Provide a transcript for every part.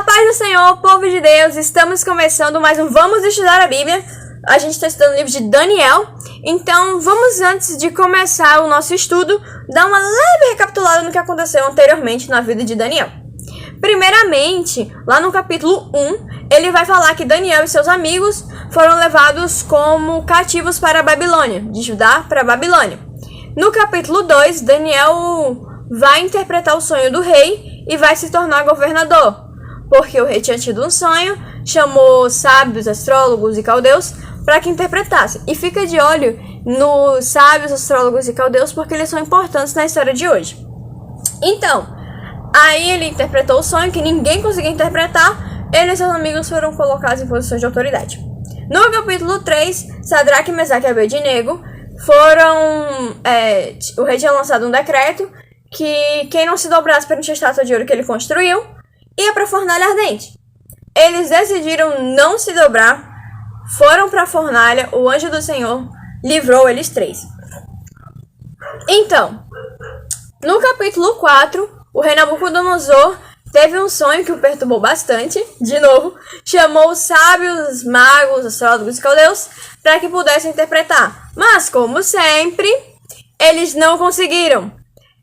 paz do Senhor, povo de Deus, estamos começando mais um Vamos Estudar a Bíblia. A gente está estudando o livro de Daniel, então vamos, antes de começar o nosso estudo, dar uma leve recapitulada no que aconteceu anteriormente na vida de Daniel. Primeiramente, lá no capítulo 1, ele vai falar que Daniel e seus amigos foram levados como cativos para a Babilônia, de Judá para a Babilônia. No capítulo 2, Daniel vai interpretar o sonho do rei e vai se tornar governador, porque o rei tinha tido um sonho, chamou sábios, astrólogos e caldeus para que interpretassem. E fica de olho nos sábios, astrólogos e caldeus, porque eles são importantes na história de hoje. Então, aí ele interpretou o sonho que ninguém conseguia interpretar, ele e seus amigos foram colocados em posições de autoridade. No capítulo 3, Sadraque, Mesaque e Abednego foram... o rei tinha lançado um decreto que quem não se dobrasse perante a estátua de ouro que ele construiu ia para a fornalha ardente. Eles decidiram não se dobrar, foram para a fornalha, o anjo do Senhor livrou eles três. Então, no capítulo 4, o rei Nabucodonosor teve um sonho que o perturbou bastante, de novo, chamou os sábios, magos, astrólogos e caldeus para que pudessem interpretar. Mas, como sempre, eles não conseguiram.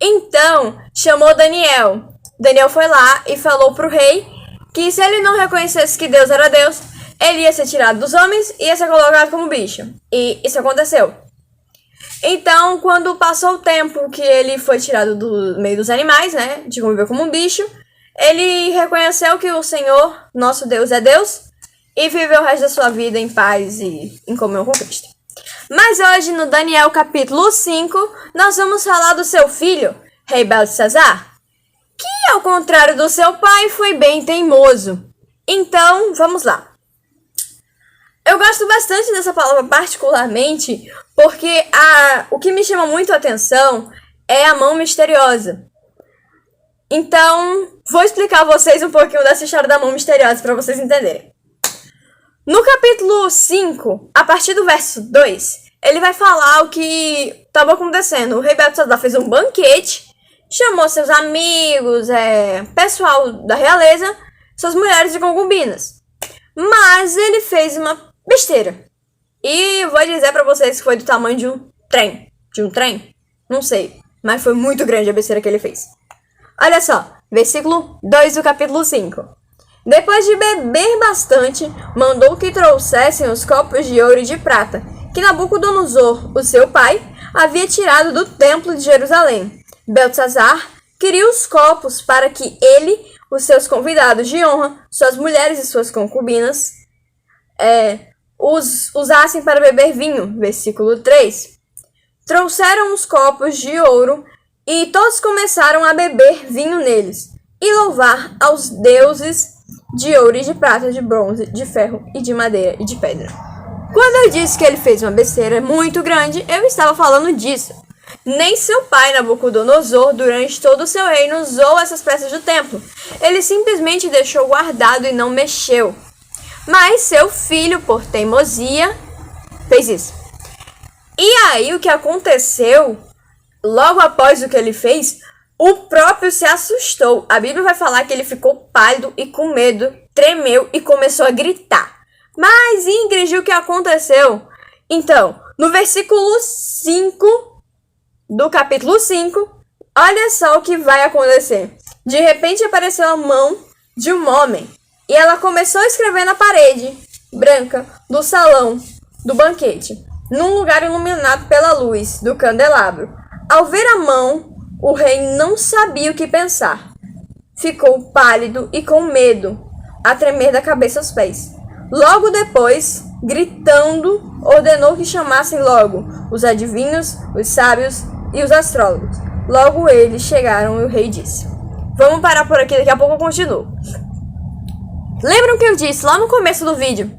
Então, chamou Daniel. Daniel foi lá e falou para o rei que se ele não reconhecesse que Deus era Deus, ele ia ser tirado dos homens e ia ser colocado como bicho. E isso aconteceu. Então, quando passou o tempo que ele foi tirado do meio dos animais, né, de conviver como um bicho, ele reconheceu que o Senhor, nosso Deus, é Deus e viveu o resto da sua vida em paz e em comunhão com Cristo. Mas hoje, no Daniel capítulo 5, nós vamos falar do seu filho, rei Beltesazar, que, ao contrário do seu pai, foi bem teimoso. Então, vamos lá. Eu gosto bastante dessa palavra particularmente porque o que me chama muito a atenção é a mão misteriosa. Então, vou explicar a vocês um pouquinho dessa história da mão misteriosa para vocês entenderem. No capítulo 5, a partir do verso 2, ele vai falar o que estava acontecendo. O rei Beltesazar fez um banquete, chamou seus amigos, pessoal da realeza, suas mulheres e concubinas. Mas ele fez uma besteira. E vou dizer pra vocês que foi do tamanho de um trem. De um trem? Não sei. Mas foi muito grande a besteira que ele fez. Olha só, versículo 2 do capítulo 5. Depois de beber bastante, mandou que trouxessem os copos de ouro e de prata, que Nabucodonosor, o seu pai, havia tirado do templo de Jerusalém. Beltesazar queria os copos para que ele, os seus convidados de honra, suas mulheres e suas concubinas, os usassem para beber vinho. Versículo 3. Trouxeram os copos de ouro e todos começaram a beber vinho neles e louvar aos deuses de ouro e de prata, de bronze, de ferro e de madeira e de pedra. Quando eu disse que ele fez uma besteira muito grande, eu estava falando disso. Nem seu pai, Nabucodonosor, durante todo o seu reino, usou essas peças do templo. Ele simplesmente deixou guardado e não mexeu. Mas seu filho, por teimosia, fez isso. E aí, o que aconteceu, logo após o que ele fez, o próprio se assustou. A Bíblia vai falar que ele ficou pálido e com medo, tremeu e começou a gritar. Mas, Ingrid, o que aconteceu? Então, no versículo 5 do capítulo 5, olha só o que vai acontecer. De repente apareceu a mão de um homem e ela começou a escrever na parede branca do salão do banquete, num lugar iluminado pela luz do candelabro. Ao ver a mão, o rei não sabia o que pensar. Ficou pálido e com medo, a tremer da cabeça aos pés. Logo depois, gritando, ordenou que chamassem logo os adivinhos, os sábios e os astrólogos. Logo eles chegaram e o rei disse: vamos parar por aqui, daqui a pouco eu continuo. Lembram que eu disse lá no começo do vídeo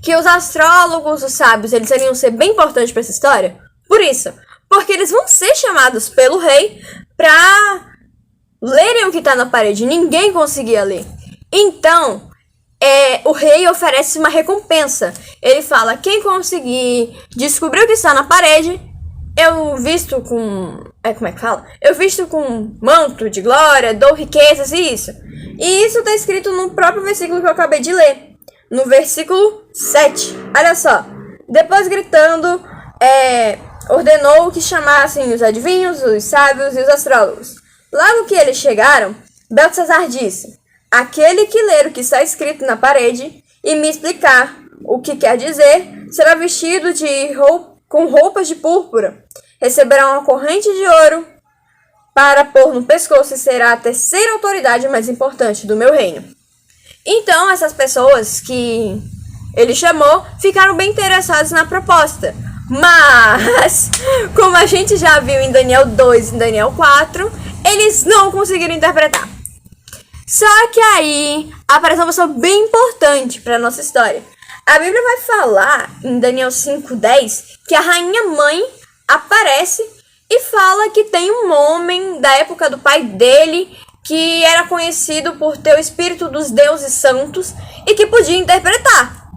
que os astrólogos, os sábios, eles iriam ser bem importantes para essa história? Por isso, porque eles vão ser chamados pelo rei para lerem o que está na parede. Ninguém conseguia ler. Então, o rei oferece uma recompensa. Ele fala: quem conseguir descobrir o que está na parede, eu visto com como é que fala? Eu visto com manto de glória, dou riquezas e isso. E isso está escrito no próprio versículo que eu acabei de ler. No versículo 7. Olha só. Depois gritando, ordenou que chamassem os adivinhos, os sábios e os astrólogos. Logo que eles chegaram, Beltesazar disse: aquele que ler o que está escrito na parede e me explicar o que quer dizer, será vestido com roupas de púrpura. Receberá uma corrente de ouro para pôr no pescoço e será a terceira autoridade mais importante do meu reino. Então, essas pessoas que ele chamou ficaram bem interessadas na proposta. Mas, como a gente já viu em Daniel 2 e em Daniel 4, eles não conseguiram interpretar. Só que aí aparece uma pessoa bem importante para a nossa história. A Bíblia vai falar em Daniel 5:10 que a rainha mãe aparece e fala que tem um homem da época do pai dele que era conhecido por ter o espírito dos deuses santos e que podia interpretar.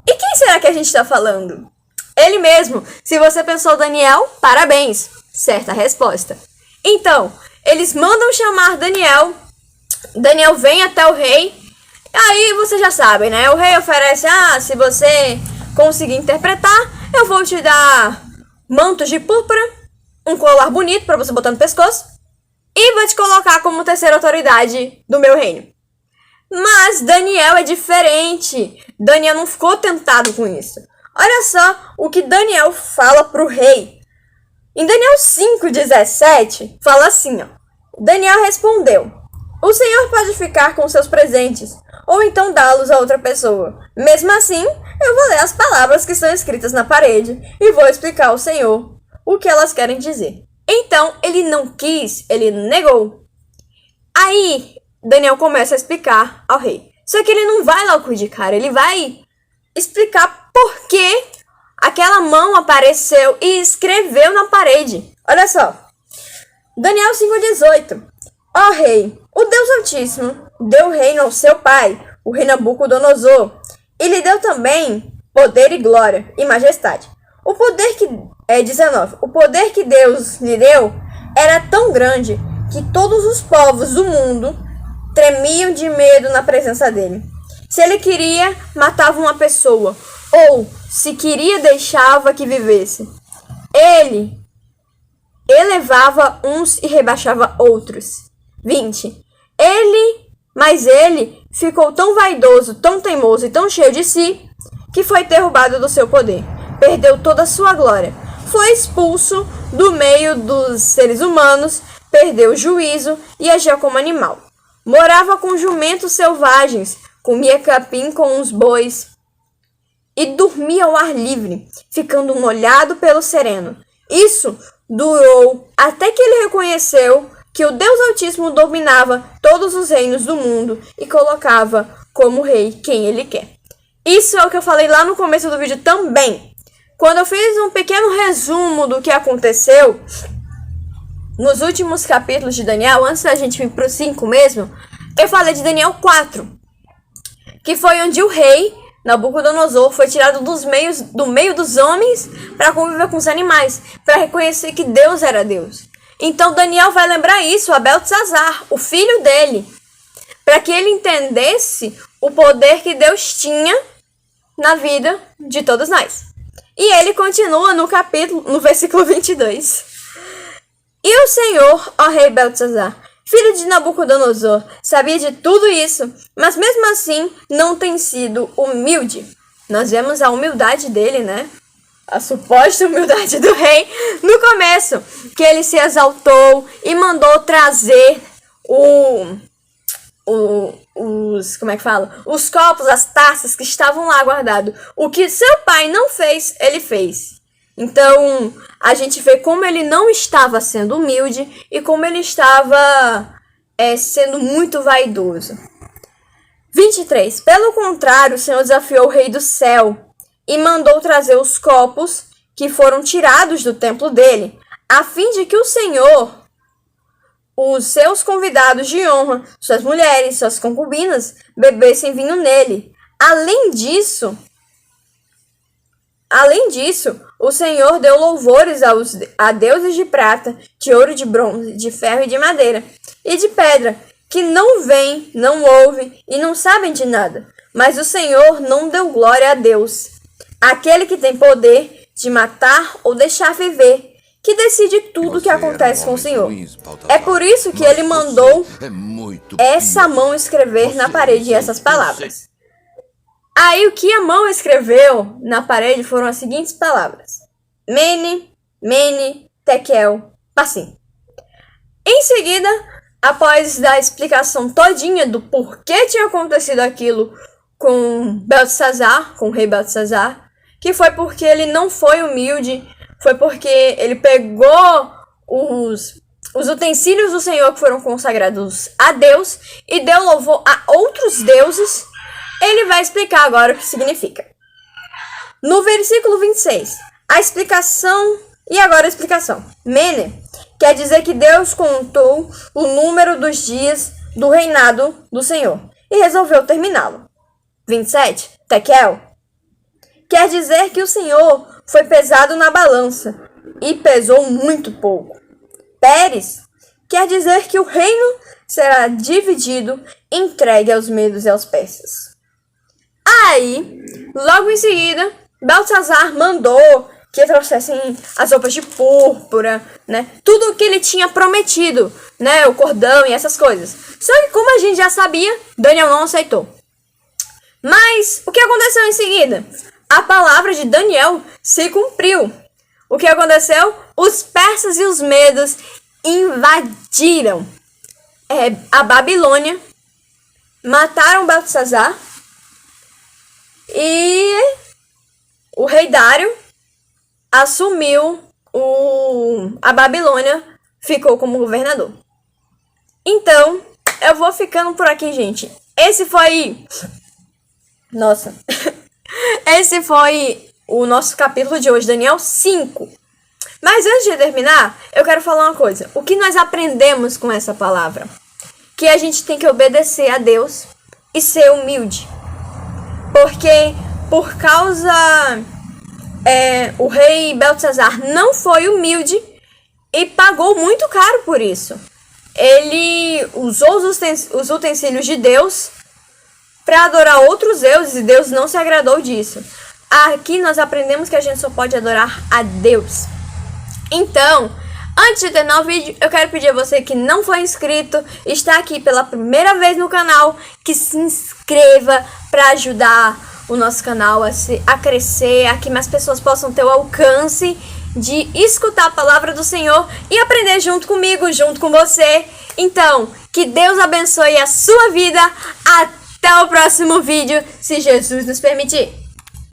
E quem será que a gente está falando? Ele mesmo. Se você pensou Daniel, parabéns. Certa resposta. Então, eles mandam chamar Daniel. Daniel vem até o rei. Aí você já sabe, né? O rei oferece, se você conseguir interpretar, eu vou te dar mantos de púrpura, um colar bonito para você botar no pescoço e vou te colocar como terceira autoridade do meu reino. Mas Daniel é diferente. Daniel não ficou tentado com isso. Olha só o que Daniel fala pro rei. Em Daniel 5:17, fala assim, ó. Daniel respondeu: o Senhor pode ficar com seus presentes, ou então dá-los a outra pessoa. Mesmo assim, eu vou ler as palavras que estão escritas na parede e vou explicar ao Senhor o que elas querem dizer. Então, ele não quis, ele negou. Aí, Daniel começa a explicar ao rei. Só que ele não vai logo de cara, ele vai explicar por que aquela mão apareceu e escreveu na parede. Olha só. Daniel 5:18. Ó rei, o Deus Altíssimo deu reino ao seu pai, o rei Nabucodonosor, e lhe deu também poder e glória e majestade. O poder que Deus lhe deu era tão grande que todos os povos do mundo tremiam de medo na presença dele. Se ele queria, matava uma pessoa, ou se queria, deixava que vivesse. Ele elevava uns e rebaixava outros. 20. Mas ele ficou tão vaidoso, tão teimoso e tão cheio de si, que foi derrubado do seu poder. Perdeu toda a sua glória. Foi expulso do meio dos seres humanos, perdeu o juízo e agia como animal. Morava com jumentos selvagens, comia capim com os bois e dormia ao ar livre, ficando molhado pelo sereno. Isso durou até que ele reconheceu que o Deus Altíssimo dominava todos os reinos do mundo e colocava como rei quem ele quer. Isso é o que eu falei lá no começo do vídeo também. Quando eu fiz um pequeno resumo do que aconteceu nos últimos capítulos de Daniel, antes da gente ir para o 5 mesmo, eu falei de Daniel 4, que foi onde o rei Nabucodonosor foi tirado do meio dos homens para conviver com os animais, para reconhecer que Deus era Deus. Então Daniel vai lembrar isso a Beltesazar, o filho dele, para que ele entendesse o poder que Deus tinha na vida de todos nós. E ele continua no versículo 22. E o Senhor, ó rei Beltesazar, filho de Nabucodonosor, sabia de tudo isso, mas mesmo assim não tem sido humilde. Nós vemos a humildade dele, né? A suposta humildade do rei no começo, que ele se exaltou e mandou trazer os copos, as taças que estavam lá guardados. O que seu pai não fez, ele fez. Então, a gente vê como ele não estava sendo humilde e como ele estava sendo muito vaidoso. 23. Pelo contrário, o Senhor desafiou o rei do céu e mandou trazer os copos que foram tirados do templo dele, a fim de que o Senhor, os seus convidados de honra, suas mulheres, suas concubinas, bebessem vinho nele. Além disso, o Senhor deu louvores a deuses de prata, de ouro, de bronze, de ferro e de madeira, e de pedra, que não veem, não ouvem e não sabem de nada. Mas o Senhor não deu glória a Deus, aquele que tem poder de matar ou deixar viver, que decide tudo o que acontece com o Senhor. É por isso que ele mandou essa mão escrever na parede essas palavras. Aí o que a mão escreveu na parede foram as seguintes palavras: Mene, Mene, Tekel, Parsim. Em seguida, após dar a explicação todinha do porquê tinha acontecido aquilo com Beltesazar, com o rei Beltesazar, que foi porque ele não foi humilde, foi porque ele pegou os utensílios do Senhor que foram consagrados a Deus e deu louvor a outros deuses, ele vai explicar agora o que significa. No versículo 26, a explicação, e agora a explicação. Mene quer dizer que Deus contou o número dos dias do reinado do Senhor e resolveu terminá-lo. 27, Tekel, quer dizer que o Senhor foi pesado na balança e pesou muito pouco. Pérez quer dizer que o reino será dividido, entregue aos medos e aos persas. Aí, logo em seguida, Beltesazar mandou que trouxessem as roupas de púrpura, né? Tudo o que ele tinha prometido, né? O cordão e essas coisas. Só que como a gente já sabia, Daniel não aceitou. Mas o que aconteceu em seguida? A palavra de Daniel se cumpriu. O que aconteceu? Os persas e os medos invadiram a Babilônia, mataram Beltesazar e o rei Dário assumiu a Babilônia, ficou como governador. Então, eu vou ficando por aqui, gente. Esse foi o nosso capítulo de hoje, Daniel 5. Mas antes de terminar, eu quero falar uma coisa. O que nós aprendemos com essa palavra? Que a gente tem que obedecer a Deus e ser humilde. Porque por causa... o rei Beltesazar não foi humilde e pagou muito caro por isso. Ele usou os utensílios de Deus para adorar outros deuses e Deus não se agradou disso. Aqui nós aprendemos que a gente só pode adorar a Deus. Então, antes de terminar o vídeo, eu quero pedir a você que não foi inscrito, está aqui pela primeira vez no canal, que se inscreva para ajudar o nosso canal a crescer, a que mais pessoas possam ter o alcance de escutar a palavra do Senhor e aprender junto comigo, junto com você. Então, que Deus abençoe a sua vida. Até o próximo vídeo, se Jesus nos permitir.